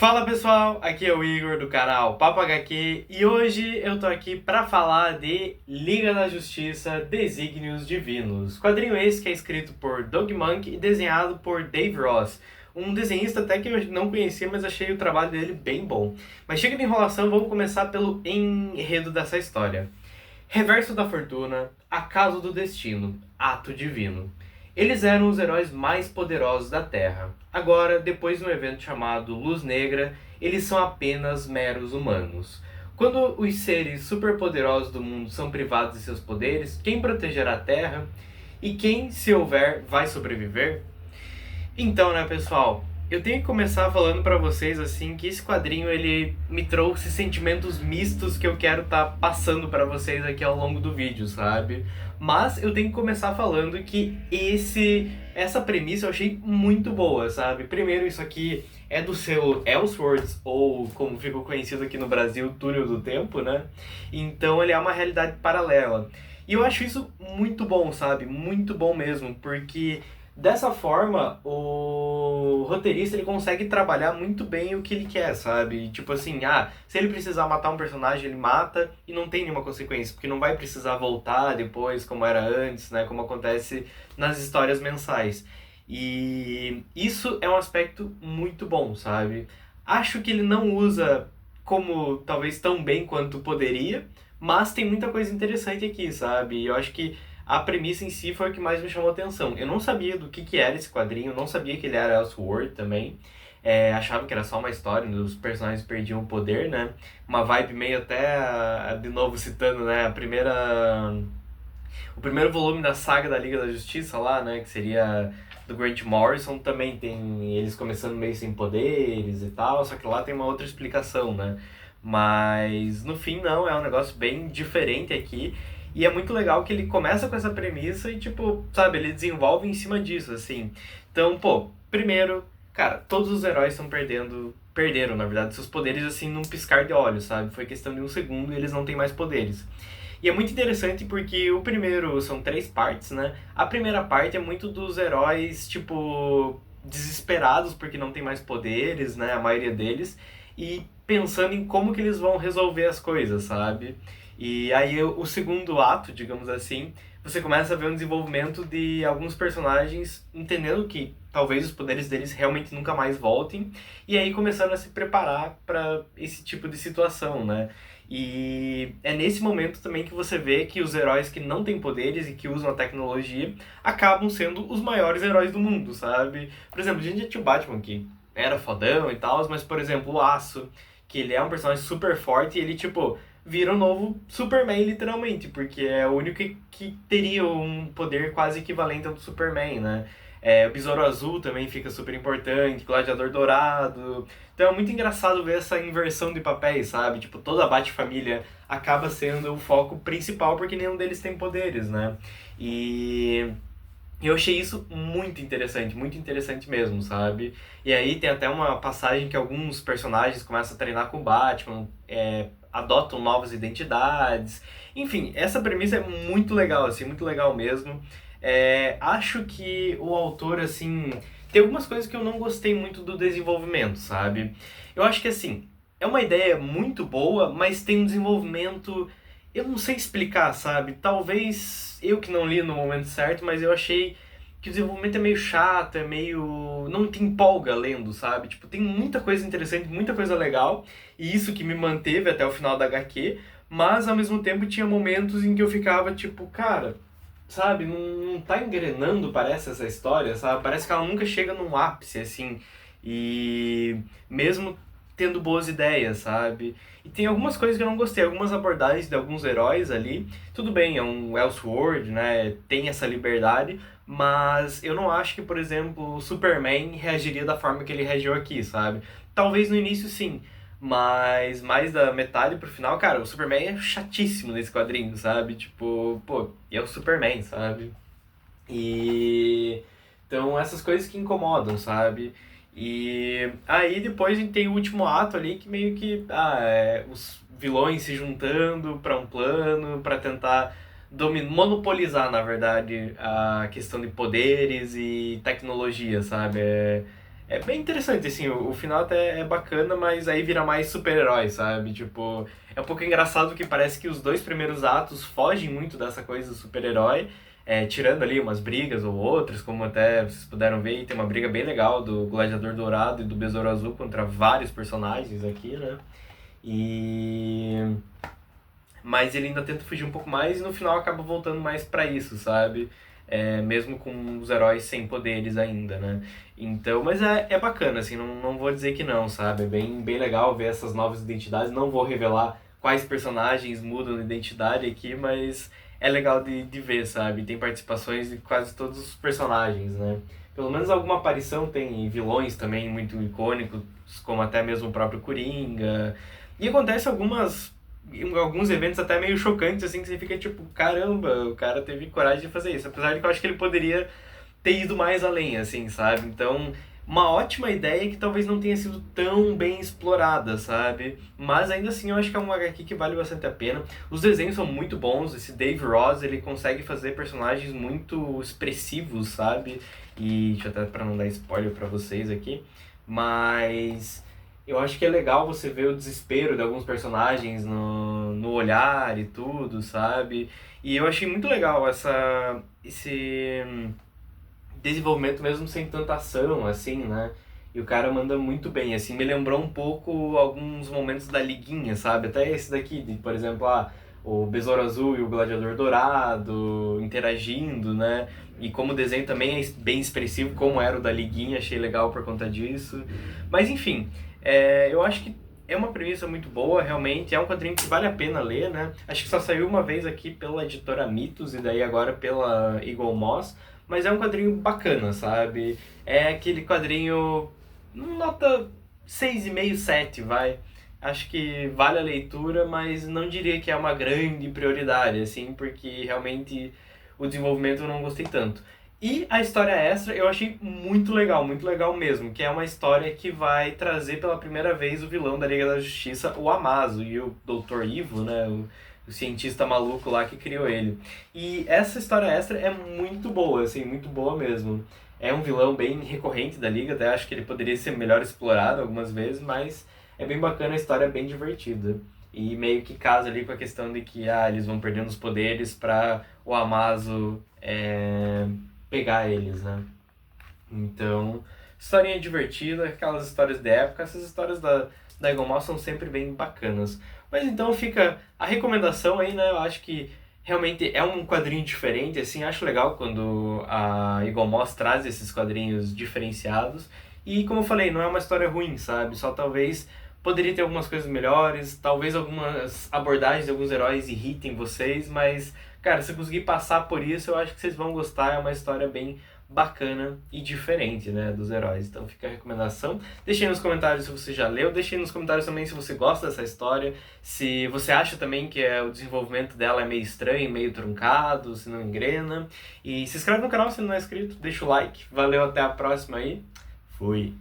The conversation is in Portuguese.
Fala pessoal, aqui é o Igor do canal Papo HQ e hoje eu tô aqui pra falar de Liga da Justiça Desígnios Divinos. Quadrinho esse que é escrito por Doug Mahnke e desenhado por Dave Ross. Um desenhista até que eu não conhecia, mas achei o trabalho dele bem bom. Mas chega de enrolação, vamos começar pelo enredo dessa história. Reverso da Fortuna, Acaso do Destino, Ato Divino. Eles eram os heróis mais poderosos da Terra. Agora, depois de um evento chamado Luz Negra, eles são apenas meros humanos. Quando os seres superpoderosos do mundo são privados de seus poderes, quem protegerá a Terra? E quem, se houver, vai sobreviver? Então, né, pessoal, eu tenho que começar falando pra vocês assim que esse quadrinho ele me trouxe sentimentos mistos que eu quero estar passando pra vocês aqui ao longo do vídeo, sabe? Mas eu tenho que começar falando que essa premissa eu achei muito boa, sabe? Primeiro, isso aqui é do seu Elseworlds, ou como ficou conhecido aqui no Brasil, Túnel do Tempo, né? Então ele é uma realidade paralela. E eu acho isso muito bom, sabe? Muito bom mesmo, porque dessa forma, o roteirista ele consegue trabalhar muito bem o que ele quer, sabe? Tipo assim, se ele precisar matar um personagem, ele mata e não tem nenhuma consequência, porque não vai precisar voltar depois como era antes, né? Como acontece nas histórias mensais. E isso é um aspecto muito bom, sabe? Acho que ele não usa como talvez tão bem quanto poderia, mas tem muita coisa interessante aqui, sabe? Eu acho que a premissa em si foi o que mais me chamou a atenção. Eu não sabia do que era esse quadrinho, não sabia que ele era Elseworld também. Achava que era só uma história onde os personagens perdiam o poder, né? Uma vibe meio até, de novo citando, né? O primeiro volume da saga da Liga da Justiça lá, né? Que seria do Grant Morrison, também tem eles começando meio sem poderes e tal, só que lá tem uma outra explicação, né? Mas no fim não, é um negócio bem diferente aqui. E é muito legal que ele começa com essa premissa e, tipo, sabe, ele desenvolve em cima disso, assim. Então, pô, primeiro, cara, todos os heróis estão perderam, na verdade, seus poderes, assim, num piscar de olhos, sabe? Foi questão de um segundo e eles não têm mais poderes. E é muito interessante porque o primeiro são três partes, né? A primeira parte é muito dos heróis, tipo, desesperados porque não tem mais poderes, né? A maioria deles. E pensando em como que eles vão resolver as coisas, sabe? E aí o segundo ato, digamos assim, você começa a ver um desenvolvimento de alguns personagens entendendo que talvez os poderes deles realmente nunca mais voltem e aí começando a se preparar para esse tipo de situação, né? E é nesse momento também que você vê que os heróis que não têm poderes e que usam a tecnologia acabam sendo os maiores heróis do mundo, sabe? Por exemplo, a gente já tinha o Batman que era fodão e tal, mas por exemplo, o Aço, que ele é um personagem super forte e ele, tipo, vira um novo Superman, literalmente, porque é o único que teria um poder quase equivalente ao do Superman, né? O Besouro Azul também fica super importante, Gladiador Dourado. Então é muito engraçado ver essa inversão de papéis, sabe? Tipo, toda a Bat-família acaba sendo o foco principal porque nenhum deles tem poderes, né? E eu achei isso muito interessante mesmo, sabe? E aí tem até uma passagem que alguns personagens começam a treinar com o Batman, adotam novas identidades. Enfim, essa premissa é muito legal, assim, muito legal mesmo. Acho que o autor, assim, tem algumas coisas que eu não gostei muito do desenvolvimento, sabe? Eu acho que, assim, é uma ideia muito boa, mas tem um desenvolvimento. Eu não sei explicar, sabe? Talvez eu que não li no momento certo, mas eu achei que o desenvolvimento é meio chato, é meio. Não te empolga lendo, sabe? Tipo, tem muita coisa interessante, muita coisa legal, e isso que me manteve até o final da HQ, mas ao mesmo tempo tinha momentos em que eu ficava tipo, cara, sabe? Não tá engrenando, parece, essa história, sabe? Parece que ela nunca chega num ápice, assim, e mesmo tendo boas ideias, sabe? E tem algumas coisas que eu não gostei, algumas abordagens de alguns heróis ali. Tudo bem, é um Elseworld, né? Tem essa liberdade, mas eu não acho que, por exemplo, o Superman reagiria da forma que ele reagiu aqui, sabe? Talvez no início sim, mas mais da metade pro final, cara, o Superman é chatíssimo nesse quadrinho, sabe? Tipo, pô, é o Superman, sabe? E então essas coisas que incomodam, sabe? E aí depois a gente tem o último ato ali que meio que os vilões se juntando para um plano, para tentar monopolizar, na verdade, a questão de poderes e tecnologia, sabe? É bem interessante, assim, o final até é bacana, mas aí vira mais super-herói, sabe? Tipo, é um pouco engraçado que parece que os dois primeiros atos fogem muito dessa coisa do super-herói, tirando ali umas brigas ou outras, como até vocês puderam ver, e tem uma briga bem legal do Gladiador Dourado e do Besouro Azul contra vários personagens aqui, né? E mas ele ainda tenta fugir um pouco mais e no final acaba voltando mais pra isso, sabe? Mesmo com os heróis sem poderes ainda, né? Então, mas é bacana, assim, não vou dizer que não, sabe? É bem legal ver essas novas identidades. Não vou revelar quais personagens mudam de identidade aqui, mas é legal de ver, sabe? Tem participações de quase todos os personagens, né? Pelo menos alguma aparição tem vilões também muito icônicos, como até mesmo o próprio Coringa. E acontece alguns eventos até meio chocantes, assim, que você fica tipo, caramba, o cara teve coragem de fazer isso. Apesar de que eu acho que ele poderia ter ido mais além, assim, sabe? Então, uma ótima ideia que talvez não tenha sido tão bem explorada, sabe? Mas ainda assim, eu acho que é um HQ que vale bastante a pena. Os desenhos são muito bons, esse Dave Ross, ele consegue fazer personagens muito expressivos, sabe? E deixa eu até pra não dar spoiler pra vocês aqui, mas eu acho que é legal você ver o desespero de alguns personagens no olhar e tudo, sabe? E eu achei muito legal esse desenvolvimento mesmo sem tanta ação, assim, né? E o cara manda muito bem, assim, me lembrou um pouco alguns momentos da Liguinha, sabe? Até esse daqui, por exemplo, o Besouro Azul e o Gladiador Dourado interagindo, né? E como o desenho também é bem expressivo, como era o da Liguinha, achei legal por conta disso. Mas enfim, eu acho que é uma premissa muito boa, realmente. É um quadrinho que vale a pena ler, né? Acho que só saiu uma vez aqui pela editora Mitos e daí agora pela Eagle Moss. Mas é um quadrinho bacana, sabe? É aquele quadrinho nota 6,5, 7, vai. Acho que vale a leitura, mas não diria que é uma grande prioridade, assim, porque realmente o desenvolvimento eu não gostei tanto. E a história extra eu achei muito legal mesmo, que é uma história que vai trazer pela primeira vez o vilão da Liga da Justiça, o Amazo, e o Doutor Ivo, né, o cientista maluco lá que criou ele. E essa história extra é muito boa, assim, muito boa mesmo. É um vilão bem recorrente da Liga, até acho que ele poderia ser melhor explorado algumas vezes, mas é bem bacana, a história é bem divertida. E meio que casa ali com a questão de que eles vão perdendo os poderes para o Amazo pegar eles, né? Então, historinha divertida, aquelas histórias de época, essas histórias da Eagle Moss são sempre bem bacanas. Mas então fica a recomendação aí, né? Eu acho que realmente é um quadrinho diferente, assim, acho legal quando a Eagle Moss traz esses quadrinhos diferenciados. E como eu falei, não é uma história ruim, sabe? Só talvez poderia ter algumas coisas melhores, talvez algumas abordagens de alguns heróis irritem vocês, mas, cara, se eu conseguir passar por isso, eu acho que vocês vão gostar, é uma história bem bacana e diferente, né, dos heróis. Então fica a recomendação. Deixe aí nos comentários se você já leu, deixe aí nos comentários também se você gosta dessa história, se você acha também que o desenvolvimento dela é meio estranho, meio truncado, se não engrena. E se inscreve no canal se não é inscrito, deixa o like. Valeu, até a próxima aí. Fui!